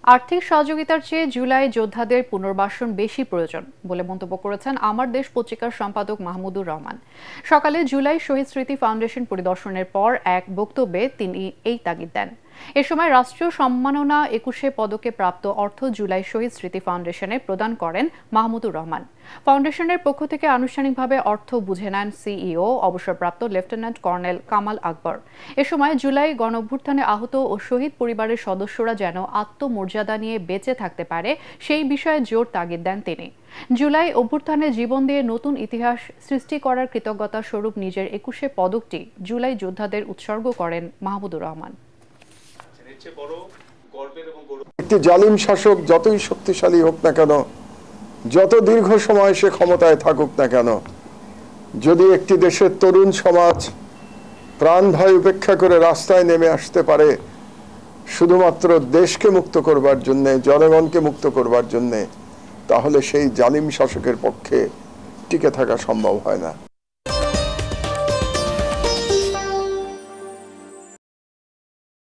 আর্থিক সহযোগিতার চেয়ে জুলাই যোদ্ধাদের পুনর্বাসন বেশি প্রয়োজন বলে মন্তব্য করেছেন আমার দেশ পত্রিকার সম্পাদক মাহমুদুর রহমান। সকালে জুলাই শহীদ স্মৃতি ফাউন্ডেশন পরিদর্শনের পর এক বক্তব্যে তিনি এই তাগিদ দেন। এ সময় রাষ্ট্রীয় সম্মাননা ২১শে পদকে প্রাপ্ত অর্থ জুলাই শহীদ স্মৃতি ফাউন্ডেশনে প্রদান করেন মাহমুদুর রহমান। ফাউন্ডেশনের পক্ষ থেকে আনুষ্ঠানিকভাবে অর্থ বুঝে নেন সিইও অবসরপ্রাপ্ত লেফটেন্যান্ট কর্নেল কামাল আকবর। এ সময় জুলাই গণঅভ্যুত্থানে আহত ও শহীদ পরিবারের সদস্যরা যেন আত্মমর্যাদা নিয়ে বেঁচে থাকতে পারে সেই বিষয়ে জোর তাগিদ দেন তিনি। জুলাই অভ্যুত্থানে জীবন দিয়ে নতুন ইতিহাস সৃষ্টি করার কৃতজ্ঞতা স্বরূপ নিজের ২১শে পদকটি জুলাই যোদ্ধাদের উৎসর্গ করেন মাহমুদুর রহমান। একটি জালিম শাসক যতই শক্তিশালী হোক না কেন, যত দীর্ঘ সময় সে ক্ষমতায় থাকুক না কেন, যদি একটি দেশের তরুণ সমাজ প্রাণ ভয় উপেক্ষা করে রাস্তায় নেমে আসতে পারে শুধুমাত্র দেশকে মুক্ত করবার জন্য, জনগণকে মুক্ত করবার জন্য, তাহলে সেই জালিম শাসকের পক্ষে টিকে থাকা সম্ভব হয় না।